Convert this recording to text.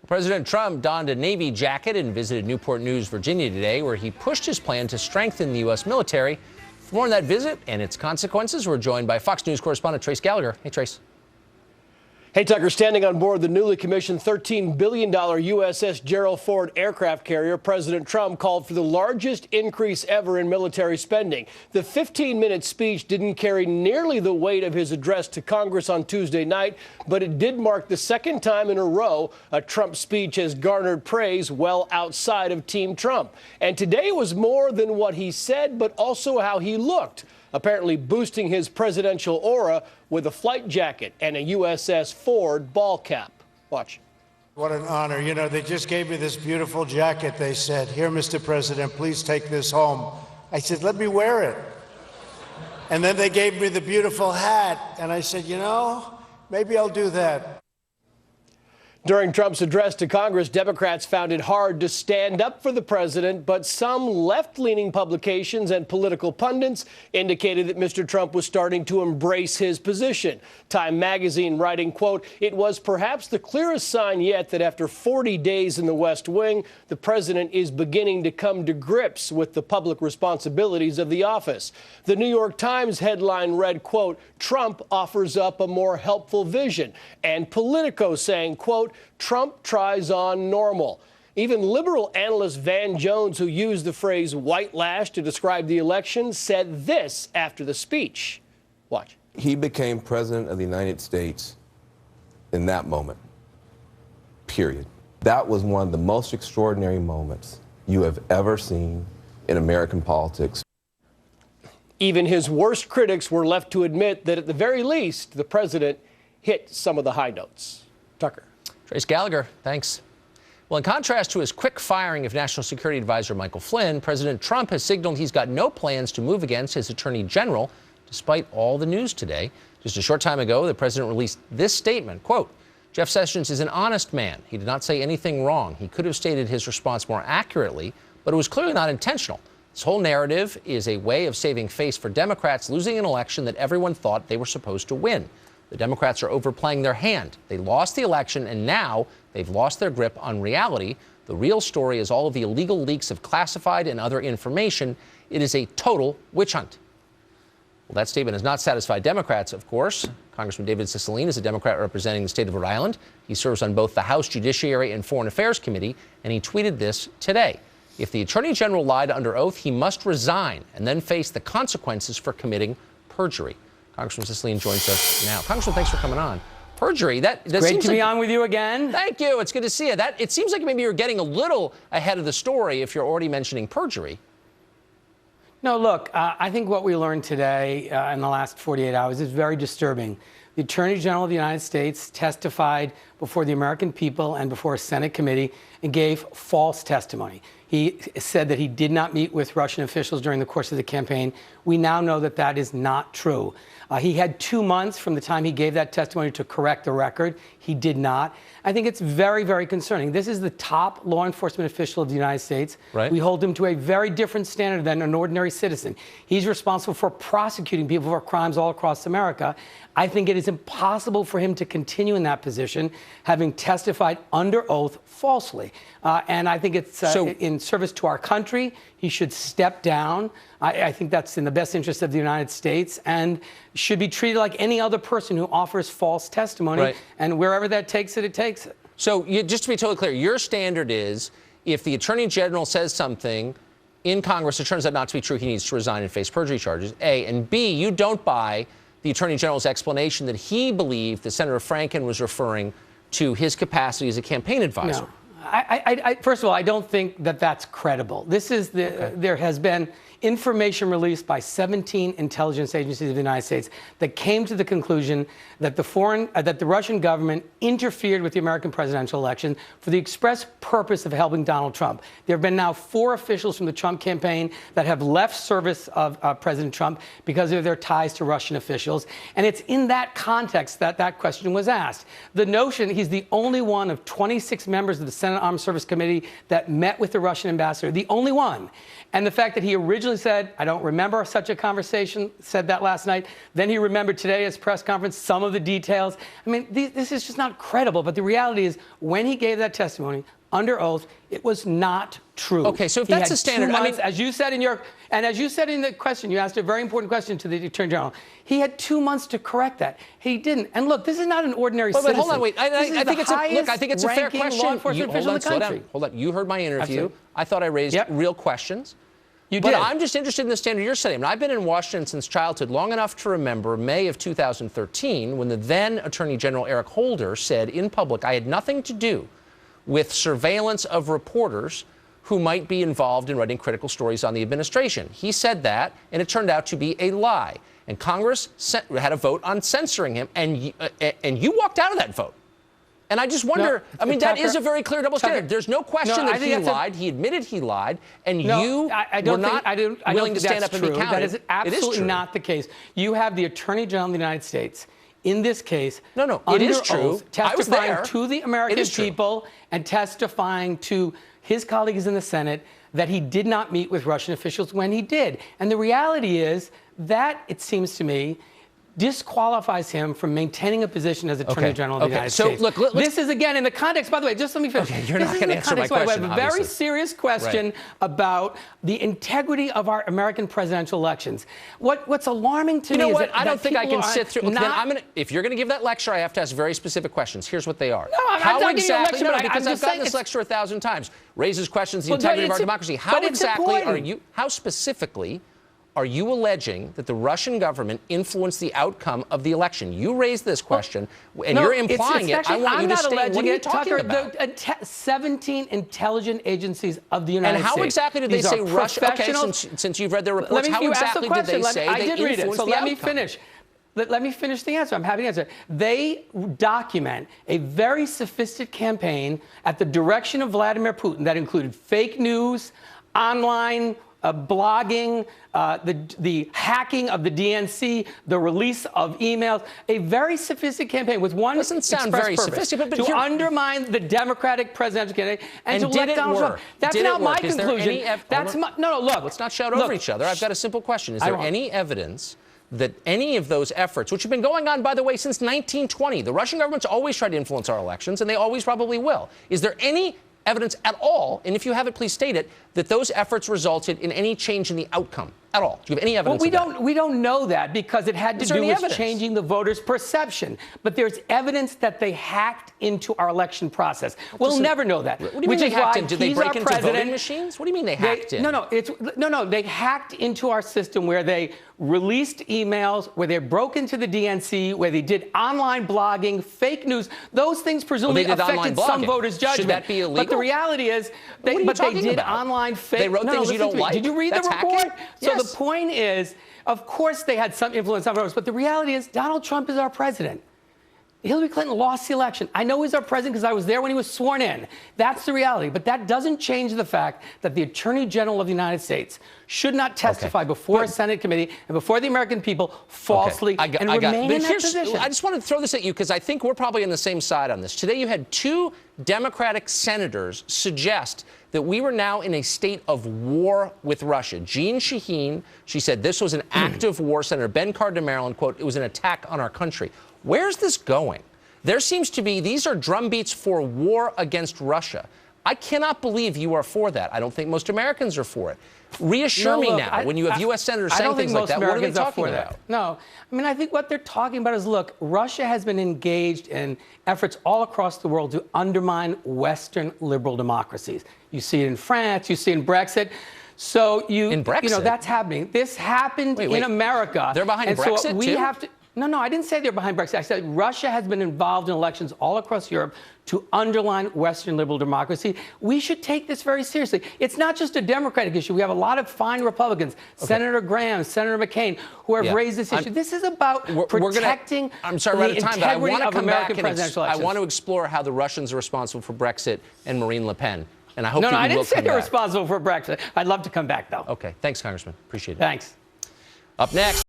President Trump donned a Navy jacket and visited Newport News, Virginia today, where he pushed his plan to strengthen the U.S. military. For more on that visit and its consequences, we're joined by Fox News correspondent Trace Gallagher. Hey, Trace. Hey, Tucker, standing on board the newly commissioned $13 billion USS Gerald Ford aircraft carrier, President Trump called for the largest increase ever in military spending. The 15-minute speech didn't carry nearly the weight of his address to Congress on Tuesday night, but it did mark the second time in a row a Trump speech has garnered praise well outside of Team Trump. And today was more than what he said, but also how he looked, apparently boosting his presidential aura with a flight jacket and a USS Ford ball cap. Watch. What an honor. You know, they just gave me this beautiful jacket. They said, "Here, Mr. President, please take this home." I said, "Let me wear it." And then they gave me the beautiful hat. And I said, you know, maybe I'll do that. During Trump's address to Congress, Democrats found it hard to stand up for the president, but some left-leaning publications and political pundits indicated that Mr. Trump was starting to embrace his position. Time magazine writing, quote, "It was perhaps the clearest sign yet that after 40 days in the West Wing, the president is beginning to come to grips with the public responsibilities of the office." The New York Times headline read, quote, "Trump offers up a more helpful vision." And Politico saying, quote, "Trump tries on normal." Even liberal analyst Van Jones, who used the phrase white lash to describe the election, said this after the speech. Watch. He became president of the United States in that moment, period. That was one of the most extraordinary moments you have ever seen in American politics. Even his worst critics were left to admit that at the very least, the president hit some of the high notes. Tucker. Trace Gallagher, thanks. Well, in contrast to his quick firing of National Security Advisor Michael Flynn, President Trump has signaled he's got no plans to move against his attorney general, despite all the news today. Just a short time ago, the president released this statement, quote, "Jeff Sessions is an honest man. He did not say anything wrong. He could have stated his response more accurately, but it was clearly not intentional. This whole narrative is a way of saving face for Democrats losing an election that everyone thought they were supposed to win. The Democrats are overplaying their hand. They lost the election, and now they've lost their grip on reality. The real story is all of the illegal leaks of classified and other information. It is a total witch hunt." Well, that statement has not satisfied Democrats, of course. Congressman David Cicilline is a Democrat representing the state of Rhode Island. He serves on both the House Judiciary and Foreign Affairs Committee, and he tweeted this today. If the Attorney General lied under oath, he must resign and then face the consequences for committing perjury. Congressman Cicilline joins us now. Congressman, thanks for coming on. Perjury, that great seems to be on with you again. Thank you. It's good to see you. It seems like maybe you're getting a little ahead of the story if you're already mentioning perjury. No, look, I think what we learned today in the last 48 hours is very disturbing. The Attorney General of the United States testified before the American people and before a Senate committee and gave false testimony. He said that he did not meet with Russian officials during the course of the campaign. We now know that that is not true. He had 2 months from the time he gave that testimony to correct the record. He did not. I think it's very, very concerning. This is the top law enforcement official of the United States. Right. We hold him to a very different standard than an ordinary citizen. He's responsible for prosecuting people for crimes all across America. I think it is impossible for him to continue in that position, having testified under oath falsely. And I think it's in service to our country. He should step down. I think that's in the best interest of the United States and should be treated like any other person who offers false testimony. Right. And wherever that takes it, it takes it. So just to be totally clear, your standard is if the Attorney General says something in Congress, it turns out not to be true, he needs to resign and face perjury charges, A. And B, you don't buy the Attorney General's explanation that he believed that Senator Franken was referring to his capacity as a campaign advisor. No. First of all, I don't think that that's credible. This is there has been information released by 17 intelligence agencies of the United States that came to the conclusion that the Russian government interfered with the American presidential election for the express purpose of helping Donald Trump. There have been now 4 officials from the Trump campaign that have left service of President Trump because of their ties to Russian officials. And it's in that context that that question was asked. The notion he's the only one of 26 members of the Senate Senate Armed Service Committee that met with the Russian ambassador, the only one. And the fact that he originally said, I don't remember such a conversation, said that last night. Then he remembered today at his press conference some of the details. I mean, this is just not credible. But the reality is, when he gave that testimony under oath, it was not true. Okay, so if He that's had the standard, 2 months, I mean, as you said in your, and as you said in the question, you asked a very important question to the Attorney General. He had 2 months to correct that. He didn't. And look, this is not an ordinary citizen. But hold on, wait. I think it's look, I think it's a fair question. Law enforcement official in the country. Hold on. You heard my interview. Absolutely. I thought I raised Yep. real questions. You But did. I'm just interested in the standard you're setting. I mean, I've been in Washington since childhood, long enough to remember May of 2013, when the then Attorney General Eric Holder said in public, I had nothing to do with surveillance of reporters who might be involved in writing critical stories on the administration. He said that, and it turned out to be a lie. And Congress had a vote on censoring him, and you walked out of that vote. And I just wonder, I mean, that is a very clear double standard. There's no question that he lied. He admitted he lied, and you were not willing to stand up and be counted. That is absolutely not the case. You have the Attorney General of the United States, in this case, it under is true. oath, testifying there. to the American people and testifying to his colleagues in the Senate that he did not meet with Russian officials when he did. And the reality is that, it seems to me, disqualifies him from maintaining a position as Attorney General of the United States. Look, this is, again, in the context, by the way, just let me finish. Okay, you're not going to answer my question. question, We have a very obviously. serious question about the integrity of our American presidential elections. What's alarming to me is You know what? that I don't think I can sit through. not, Then I'm gonna, if you're going to give that lecture, I have to ask very specific questions. Here's what they are. No, I'm not giving you a lecture, but because I'm I've just gotten saying this lecture 1,000 times. Raises questions the integrity of our democracy. How exactly are you? How specifically are you alleging that the Russian government influenced the outcome of the election? You raised this question, and you're implying it. I want you to state, what are you talking about? 17 intelligence agencies of the United States. And how exactly did they say Russia? Okay, since you've read their reports, how exactly did they say they influenced the outcome? I did read it, so let me finish. Let me finish the answer. I'm happy to answer. They document a very sophisticated campaign at the direction of Vladimir Putin that included fake news, online blogging, the hacking of the DNC, the release of emails, a very sophisticated campaign with one doesn't sound very sophisticated, but to undermine the Democratic presidential candidate and to did let Donald Trump. That's not my conclusion. That's my, no, look. Let's not shout over each other. I've got a simple question. Is there any evidence that any of those efforts, which have been going on, by the way, since 1920, the Russian government's always tried to influence our elections, and they always probably will. Is there any evidence at all, and if you have it, please state it, that those efforts resulted in any change in the outcome at all? Do you have any evidence? Well, we don't know that because it had to do with changing the voters' perception. But there's evidence that they hacked into our election process. We'll never know that. What do you mean they hacked in? Did they break into voting machines? What do you mean they hacked in? No. They hacked into our system where they released emails, where they broke into the DNC, where they did online blogging, fake news. Those things presumably affected some voters' judgment. Should that be illegal? But the reality is, they did online fake. They wrote things you don't like. Did you read the report? So the point is, of course they had some influence on voters, but the reality is Donald Trump is our president. Hillary Clinton lost the election. I know he's our president because I was there when he was sworn in. That's the reality. But that doesn't change the fact that the Attorney General of the United States should not testify before a Senate committee and before the American people falsely and remain in that position. I just wanted to throw this at you because I think we're probably on the same side on this. Today you had 2 Democratic senators suggest that we were now in a state of war with Russia. Jeanne Shaheen, she said this was an act of war. Senator Ben Cardin of Maryland, quote, it was an attack on our country. Where's this going? There seems to be, these are drumbeats for war against Russia. I cannot believe you are for that. I don't think most Americans are for it. Reassure me now, when you have U.S. senators saying things like that, what are they talking about? No. I mean, I think what they're talking about is, look, Russia has been engaged in efforts all across the world to undermine Western liberal democracies. You see it in France, you see it in Brexit. So in Brexit? that's happening. This happened in America. They're behind Brexit, so we too? have to. No, I didn't say they're behind Brexit. I said Russia has been involved in elections all across Europe to underline Western liberal democracy. We should take this very seriously. It's not just a Democratic issue. We have a lot of fine Republicans, Senator Graham, Senator McCain, who have raised this issue. This is about protecting I'm sorry, we're out of time, but I want to come back and I want to explore how the Russians are responsible for Brexit and Marine Le Pen. And I hope that you will come back. I didn't say they're responsible for Brexit. I'd love to come back, though. Okay. Thanks, Congressman. Appreciate it. Thanks. Up next.